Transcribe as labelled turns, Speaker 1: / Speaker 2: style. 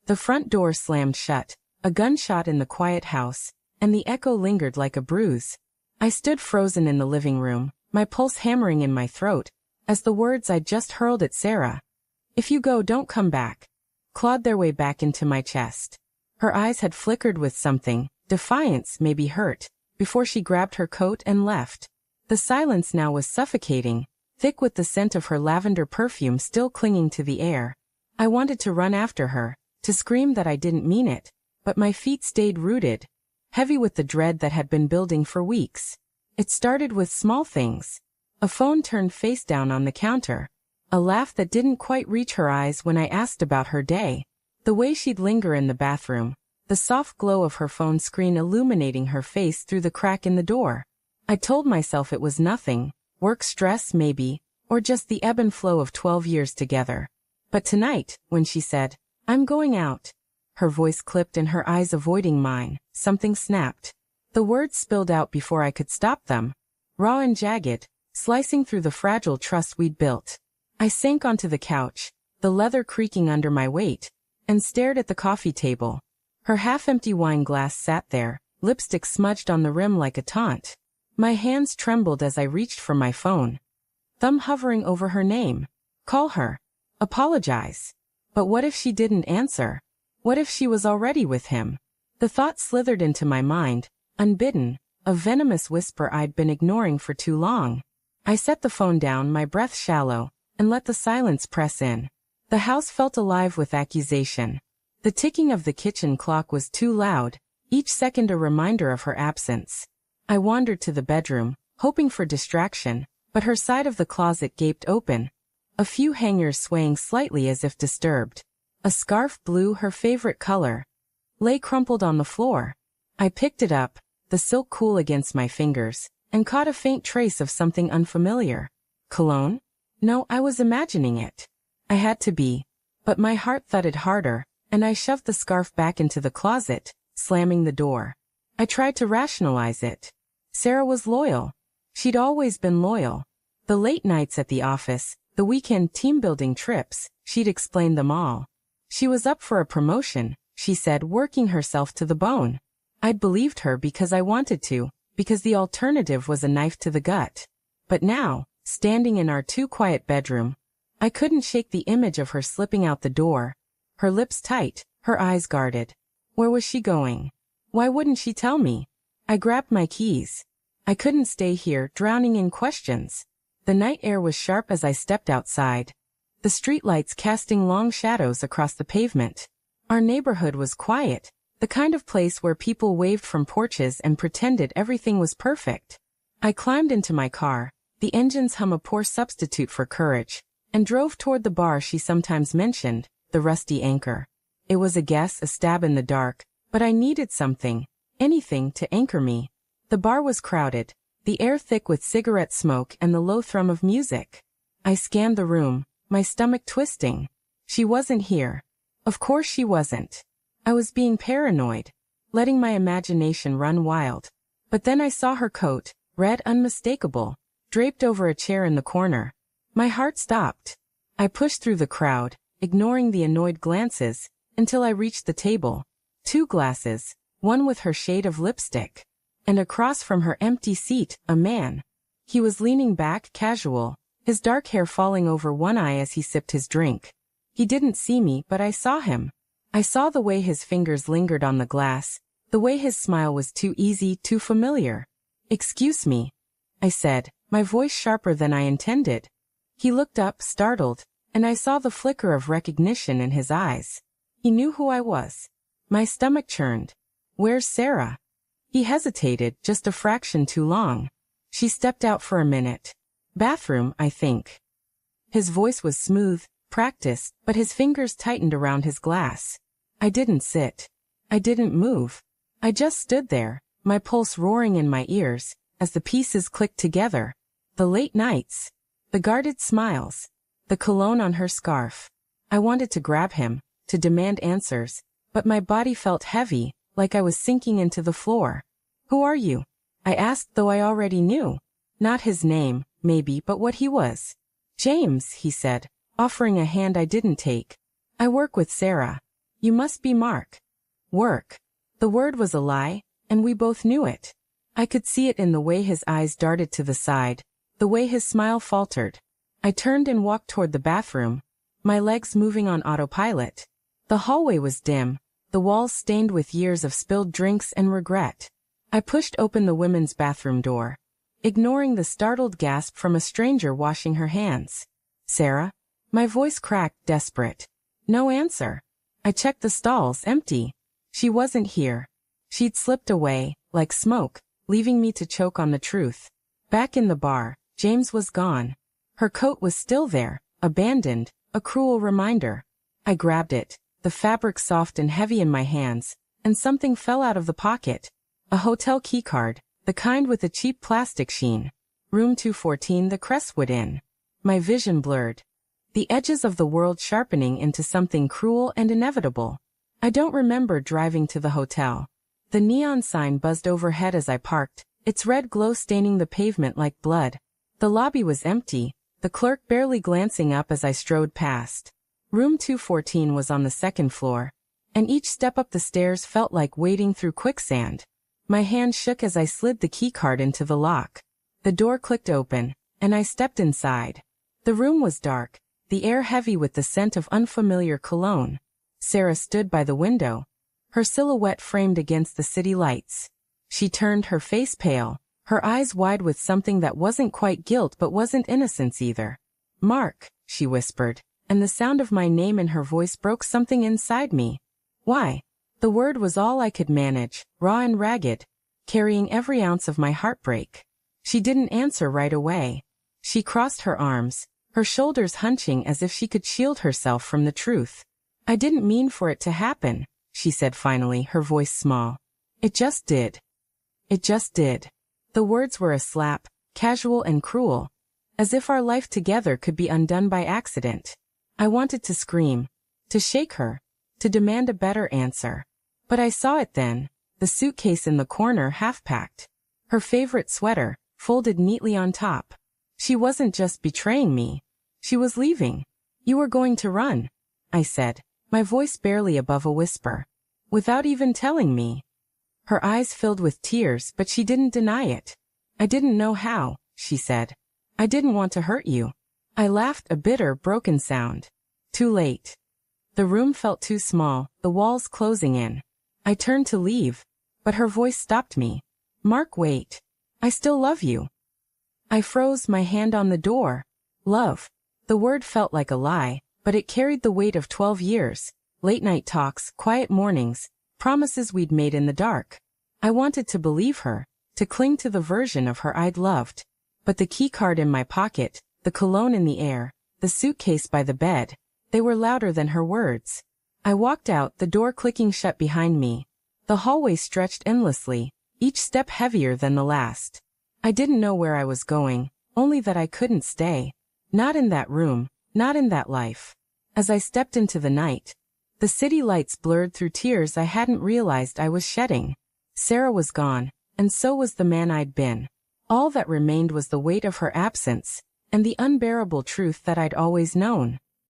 Speaker 1: The front door slammed shut, a gunshot in the quiet house, and the echo lingered like a bruise. I stood frozen in the living room, my pulse hammering in my throat, as the words I'd just hurled at Sarah, "If you go, don't come back," clawed their way back into my chest. Her eyes had flickered with something, defiance, maybe hurt, before she grabbed her coat and left. The silence now was suffocating, thick with the scent of her lavender perfume still clinging to the air. I wanted to run after her, to scream that I didn't mean it, but my feet stayed rooted, heavy with the dread that had been building for weeks. It started with small things. A phone turned face down on the counter. A laugh that didn't quite reach her eyes when I asked about her day. The way she'd linger in the bathroom. The soft glow of her phone screen illuminating her face through the crack in the door. I told myself it was nothing. Work stress maybe, or just the ebb and flow of 12 years together. But tonight, when she said, "I'm going out," her voice clipped and her eyes avoiding mine, something snapped. The words spilled out before I could stop them. Raw and jagged, slicing through the fragile trust we'd built. I sank onto the couch, the leather creaking under my weight, and stared at the coffee table. Her half-empty wine glass sat there, lipstick smudged on the rim like a taunt. My hands trembled as I reached for my phone. Thumb hovering over her name. Call her. Apologize. But what if she didn't answer? What if she was already with him? The thought slithered into my mind, unbidden, a venomous whisper I'd been ignoring for too long. I set the phone down, my breath shallow, and let the silence press in. The house felt alive with accusation. The ticking of the kitchen clock was too loud, each second a reminder of her absence. I wandered to the bedroom, hoping for distraction, but her side of the closet gaped open, a few hangers swaying slightly as if disturbed. A scarf, blue, her favorite color, lay crumpled on the floor. I picked it up, the silk cool against my fingers, and caught a faint trace of something unfamiliar. Cologne? No, I was imagining it. I had to be. But my heart thudded harder, and I shoved the scarf back into the closet, slamming the door. I tried to rationalize it. Sarah was loyal. She'd always been loyal. The late nights at the office, the weekend team-building trips, she'd explained them all. She was up for a promotion, she said, working herself to the bone. I'd believed her because I wanted to, because the alternative was a knife to the gut. But now, standing in our too-quiet bedroom, I couldn't shake the image of her slipping out the door, her lips tight, her eyes guarded. Where was she going? Why wouldn't she tell me? I grabbed my keys. I couldn't stay here, drowning in questions. The night air was sharp as I stepped outside, the streetlights casting long shadows across the pavement. Our neighborhood was quiet, the kind of place where people waved from porches and pretended everything was perfect. I climbed into my car, the engine's hum a poor substitute for courage, and drove toward the bar she sometimes mentioned, the Rusty Anchor. It was a guess, a stab in the dark, but I needed something, anything to anchor me. The bar was crowded, the air thick with cigarette smoke and the low thrum of music. I scanned the room, my stomach twisting. She wasn't here. Of course she wasn't. I was being paranoid, letting my imagination run wild. But then I saw her coat, red, unmistakable, draped over a chair in the corner. My heart stopped. I pushed through the crowd, ignoring the annoyed glances, until I reached the table. 2 glasses, one with her shade of lipstick. And across from her empty seat, a man. He was leaning back, casual, his dark hair falling over one eye as he sipped his drink. He didn't see me, but I saw him. I saw the way his fingers lingered on the glass, the way his smile was too easy, too familiar. "Excuse me," I said, my voice sharper than I intended. He looked up, startled, and I saw the flicker of recognition in his eyes. He knew who I was. My stomach churned. "Where's Sarah?" He hesitated, just a fraction too long. "She stepped out for a minute. Bathroom, I think." His voice was smooth, practiced, but his fingers tightened around his glass. I didn't sit. I didn't move. I just stood there, my pulse roaring in my ears, as the pieces clicked together. The late nights. The guarded smiles. The cologne on her scarf. I wanted to grab him, to demand answers, but my body felt heavy, like I was sinking into the floor. "Who are you?" I asked, though I already knew. Not his name, maybe, but what he was. "James," he said, offering a hand I didn't take. "I work with Sarah." You must be Mark. Work. The word was a lie, and we both knew it. I could see it in the way his eyes darted to the side, the way his smile faltered. I turned and walked toward the bathroom, my legs moving on autopilot. The hallway was dim, the walls stained with years of spilled drinks and regret. I pushed open the women's bathroom door, ignoring the startled gasp from a stranger washing her hands. Sarah? My voice cracked, desperate. No answer. I checked the stalls, empty. She wasn't here. She'd slipped away, like smoke, leaving me to choke on the truth. Back in the bar, James was gone. Her coat was still there, abandoned, a cruel reminder. I grabbed it, the fabric soft and heavy in my hands, and something fell out of the pocket. A hotel keycard, the kind with a cheap plastic sheen. Room 214, the Crestwood Inn. My vision blurred, the edges of the world sharpening into something cruel and inevitable. I don't remember driving to the hotel. The neon sign buzzed overhead as I parked, its red glow staining the pavement like blood. The lobby was empty, the clerk barely glancing up as I strode past. Room 214 was on the second floor, and each step up the stairs felt like wading through quicksand. My hand shook as I slid the keycard into the lock. The door clicked open, and I stepped inside. The room was dark, the air heavy with the scent of unfamiliar cologne. Sarah stood by the window, her silhouette framed against the city lights. She turned, her face pale, her eyes wide with something that wasn't quite guilt but wasn't innocence either. Mark, she whispered, and the sound of my name in her voice broke something inside me. Why? The word was all I could manage, raw and ragged, carrying every ounce of my heartbreak. She didn't answer right away. She crossed her arms, her shoulders hunching as if she could shield herself from the truth. I didn't mean for it to happen, she said finally, her voice small. It just did. It just did. The words were a slap, casual and cruel, as if our life together could be undone by accident. I wanted to scream, to shake her, to demand a better answer. But I saw it then, the suitcase in the corner half-packed. Her favorite sweater, folded neatly on top. She wasn't just betraying me. She was leaving. You were going to run, I said, my voice barely above a whisper. Without even telling me. Her eyes filled with tears, but she didn't deny it. I didn't know how, she said. I didn't want to hurt you. I laughed, a bitter, broken sound. Too late. The room felt too small, the walls closing in. I turned to leave, but her voice stopped me. Mark, wait. I still love you. I froze, my hand on the door. Love. The word felt like a lie, but it carried the weight of 12 years, late-night talks, quiet mornings, promises we'd made in the dark. I wanted to believe her, to cling to the version of her I'd loved. But the keycard in my pocket, the cologne in the air, the suitcase by the bed, they were louder than her words. I walked out, the door clicking shut behind me. The hallway stretched endlessly, each step heavier than the last. I didn't know where I was going, only that I couldn't stay. Not in that room, not in that life. As I stepped into the night, the city lights blurred through tears I hadn't realized I was shedding. Sarah was gone, and so was the man I'd been. All that remained was the weight of her absence, and the unbearable truth that I'd always known.